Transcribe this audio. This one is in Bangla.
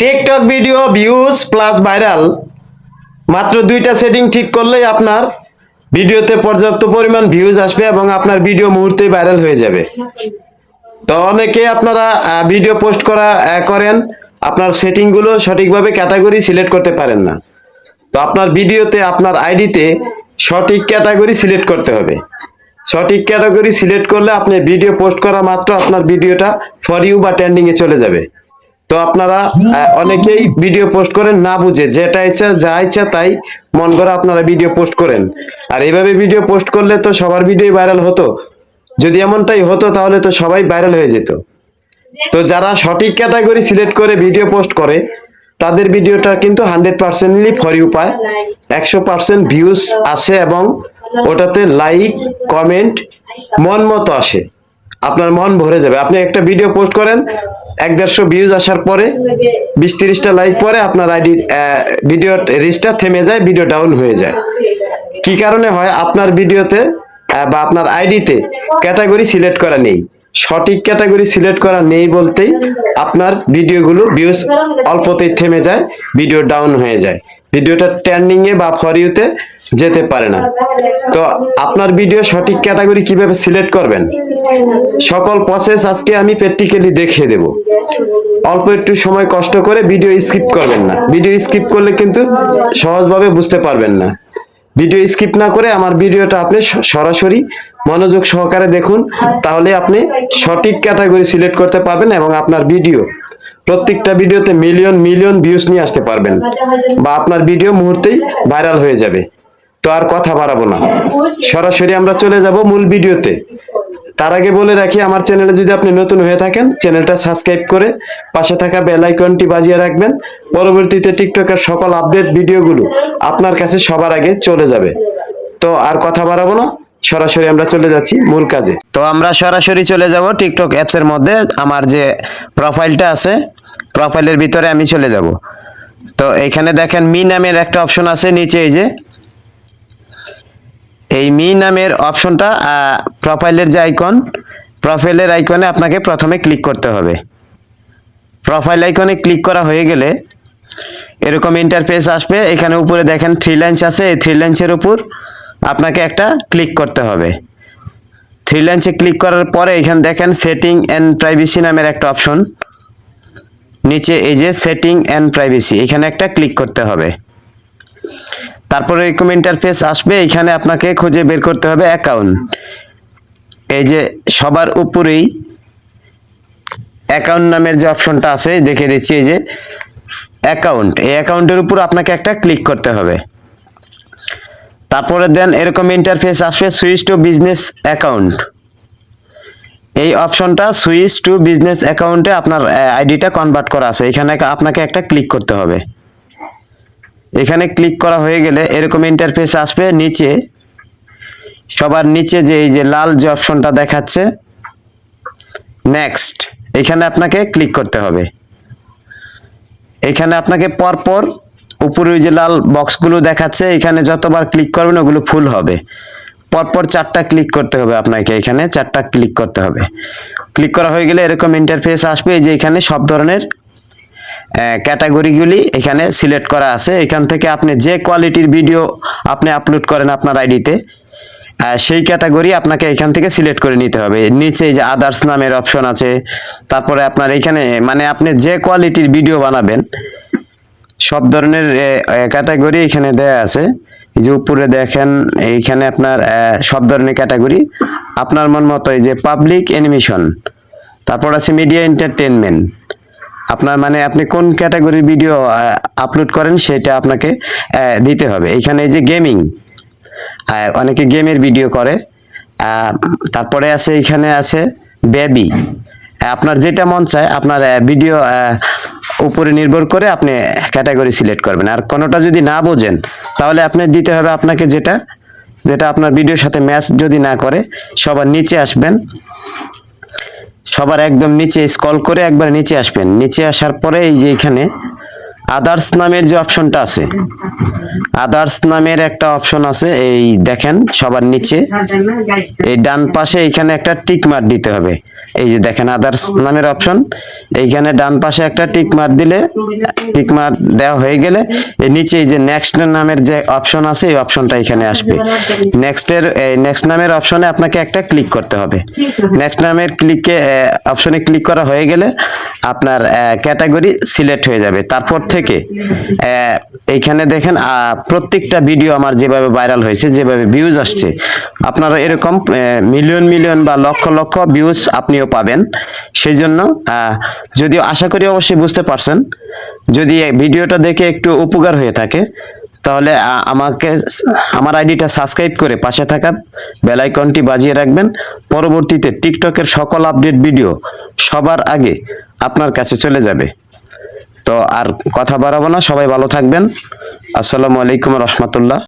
TikTok video views plus viral মাত্র দুইটা সেটিং ঠিক করলেই আপনার ভিডিওতে পর্যাপ্ত পরিমাণ ভিউজ আসবে এবং আপনার ভিডিও মুহূর্তেই ভাইরাল হয়ে যাবে। তো অনেকে আপনারা ভিডিও পোস্ট করেন, আপনার সেটিং গুলো সঠিকভাবে ক্যাটাগরি সিলেক্ট করতে পারেন না। তো আপনার ভিডিওতে আপনার আইডিতে সঠিক ক্যাটাগরি সিলেক্ট করতে হবে। সঠিক ক্যাটাগরি সিলেক্ট করলে আপনি ভিডিও পোস্ট করা মাত্র আপনার ভিডিওটা ফর ইউ বা ট্রেন্ডিং এ চলে যাবে। তো আপনারা অনেকেই ভিডিও পোস্ট করেন না বুঝে, যেটা ইচ্ছা যা ইচ্ছা তাই মন করে আপনারা ভিডিও পোস্ট করেন। আর এইভাবে ভিডিও পোস্ট করলে তো সবার ভিডিও ভাইরাল হতো। যদি এমনটাই হতো তাহলে তো সবাই ভাইরাল হয়ে যেত। তো যারা সঠিক ক্যাটাগরি সিলেক্ট করে ভিডিও পোস্ট করে তাদের ভিডিওটা কিন্তু 100% ফর ইউ পায়, 100% ভিউজ আসে এবং ওটাতে লাইক কমেন্ট মন মতো আসে, আপনার মন ভরে যাবে। আপনি একটা ভিডিও পোস্ট করেন, 1-150 ভিউজ আসার পরে 20-30টা লাইক পরে আপনার আইডির ভিডিওর রিচটা থেমে যায়, ভিডিও ডাউন হয়ে যায়। কি কারণে হয়? আপনার ভিডিওতে বা আপনার আইডিতে ক্যাটাগরি সিলেক্ট করা নেই। সঠিক ক্যাটাগরি সিলেক্ট করা নেই বলতেই আপনার ভিডিওগুলো ভিউজ অল্পতেই থেমে যায়, ভিডিও ডাউন হয়ে যায়, ভিডিওটা ট্রেন্ডিং এ বা ফর ইউতে যেতে পারে না। তো আপনার ভিডিও সঠিক ক্যাটাগরি কিভাবে সিলেক্ট করবেন সকল প্রসেস আজকে আমি প্র্যাকটিক্যালি দেখিয়ে দেব। অল্প একটু সময় কষ্ট করে ভিডিও স্কিপ করবেন না। ভিডিও স্কিপ করলে কিন্তু সহজভাবে বুঝতে পারবেন না। ভিডিও স্কিপ না করে আমার ভিডিওটা আপনি সরাসরি মনোযোগ সহকারে দেখুন, তাহলে আপনি সঠিক ক্যাটাগরি সিলেক্ট করতে পারবেন এবং আপনার ভিডিও প্রত্যেকটা ভিডিওতে মিলিয়ন মিলিয়ন ভিউজ নিয়ে আসতে পারবেন বা আপনার ভিডিও মুহূর্তেই ভাইরাল হয়ে যাবে। তো আর কথা বাড়াবো না, সরাসরি আমরা চলে যাব মূল ভিডিওতে। তার আগে বলে রাখি, আমার চ্যানেলে যদি আপনি নতুন হয়ে থাকেন চ্যানেলটা সাবস্ক্রাইব করে পাশে থাকা বেল আইকনটি বাজিয়ে রাখবেন। পরবর্তীতে টিকটকের সকল আপডেট ভিডিওগুলো আপনার কাছে সবার আগে চলে যাবে। তো আর কথা বাড়াবো না, সরাসরি আমরা চলে যাচ্ছি মূল কাজে। তো আমরা সরাসরি চলে যাব টিকটক অ্যাপস এর মধ্যে। আমার যে প্রোফাইলটা আছে, প্রোফাইলের ভিতরে আমি চলে যাব। তো এখানে দেখেন মি নামের একটা অপশন আছে নিচে, এই মি নামের অপশনটা প্রোফাইলের যে আইকন, প্রোফাইলের আইকনে আপনাকে প্রথমে ক্লিক করতে হবে। প্রোফাইল আইকনে ক্লিক করা হয়ে গেলে এরকম ইন্টারফেস আসবে। এখানে উপরে দেখেন 3 লাইনস আছে, এই 3 লাইনসের উপর আপনাকে একটা ক্লিক করতে হবে। 3 লাইনসে ক্লিক করার পরে এখানে দেখেন সেটিং এন্ড প্রাইভেসি নামের একটা অপশন নিচে, এই যে সেটিং এন্ড প্রাইভেসি, এখানে একটা ক্লিক করতে হবে। তারপরে এরকম ইন্টারফেস আসবে, এখানে আপনাকে খুঁজে বের করতে হবে অ্যাকাউন্ট। এই যে সবার উপরেই অ্যাকাউন্ট নামের যে অপশনটা আছে দেখে দিচ্ছি, এই যে অ্যাকাউন্ট, এই অ্যাকাউন্টের উপর আপনাকে একটা ক্লিক করতে হবে। তারপরে দেন এরকম ইন্টারফেস আসবে সুইচ টু বিজনেস অ্যাকাউন্ট। এই অপশনটা সুইচ টু বিজনেস অ্যাকাউন্টে আপনার আইডিটা কনভার্ট করা আছে, এখানে আপনাকে একটা ক্লিক করতে হবে। এখানে ক্লিক করা হয়ে গেলে এরকম ইন্টারফেস আসবে। নিচে সবার নিচে যে এই যে লাল যে অপশনটা দেখাচ্ছে নেক্সট, এখানে আপনাকে ক্লিক করতে হবে। এখানে আপনাকে পরপর উপরে ওই যে লাল বক্সগুলো দেখাচ্ছে, এখানে যতবার ক্লিক করবেন ওগুলো ফুল হবে। পরপর 4টা ক্লিক করতে হবে আপনাকে, এখানে 4টা ক্লিক করতে হবে। ক্লিক করা হয়ে গেলে এরকম ইন্টারফেস আসবে, যে এখানে সব ধরনের ক্যাটাগরিগুলি এখানে সিলেক্ট করা আছে। এখান থেকে আপনি যে কোয়ালিটির ভিডিও আপনি আপলোড করেন আপনার আইডিতে, সেই ক্যাটাগরি আপনাকে এখান থেকে সিলেক্ট করে নিতে হবে। নিচে যে আদার্স নামের অপশন আছে, তারপরে আপনার এখানে মানে আপনি যে কোয়ালিটির ভিডিও বানাবেন সব ধরনের ক্যাটাগরি এখানে দেয়া আছে। এই যে উপরে দেখেন এইখানে আপনার সব ধরনের ক্যাটাগরি আপনার মন মতো, এই যে পাবলিক অ্যানিমেশন, তারপর আছে মিডিয়া এন্টারটেইনমেন্ট, আপনার মানে আপনি কোন ক্যাটাগরির ভিডিও আপলোড করেন সেটা আপনাকে দিতে হবে। এখানে এই যে গেমিং, অনেকে গেমের ভিডিও করে। তারপরে আছে এখানে আছে বেবি, আপনার যেটা মন চায় আপনার ভিডিও উপরে নির্ভর করে আপনি ক্যাটাগরি সিলেক্ট করবেন। আর কোনোটা যদি না বোঝেন তাহলে আপনি দিতে হবে আপনাকে যেটা যেটা আপনার ভিডিওর সাথে ম্যাচ যদি না করে। সবার নিচে আসবেন, সবার একদম নিচে স্ক্রল করে একবার নিচে আসবেন। নিচে আসার পরে এই যে এখানে আদার্স নামের যে অপশনটা আছে, আদার্স নামের একটা অপশন আছে, এই দেখেন সবার নিচে এই ডান পাশে এইখানে একটা টিক মার্ক দিতে হবে। এই যে দেখেন আদার্স নামের অপশন, এইখানে ডান পাশে একটা টিক মার্ক দিলে, টিক মার্ক দেওয়া হয়ে গেলে এই নিচে এই যে নেক্সট নামের যে অপশন আছে এই অপশনটা এখানে আসবে। নেক্সট নামের অপশনে আপনাকে একটা ক্লিক করতে হবে। নেক্সট নামের অপশনে ক্লিক করা হয়ে গেলে আপনার ক্যাটাগরি সিলেক্ট হয়ে যাবে। তারপর থেকে এইখানে দেখেন প্রত্যেকটা ভিডিও আমার যেভাবে ভাইরাল হয়েছে, যেভাবে ভিউজ আসছে, আপনারা এরকম মিলিয়ন মিলিয়ন বা লক্ষ লক্ষ ভিউজ আপনিও পাবেন। সেই জন্য যদিও আশা করি অবশ্যই বুঝতে পারছেন, যদি এই ভিডিওটা দেখে একটু উপকার হয়ে থাকে তাহলে আমার আইডিটা সাবস্ক্রাইব করে পাশে থাকা বেল আইকনটি বাজিয়ে রাখবেন। পরবর্তীতে টিকটকের সকল আপডেট ভিডিও সবার আগে আপনার কাছে চলে যাবে। তো আর কথা বাড়াবো না, সবাই ভালো থাকবেন। আসসালামু আলাইকুম রহমতুল্লাহ।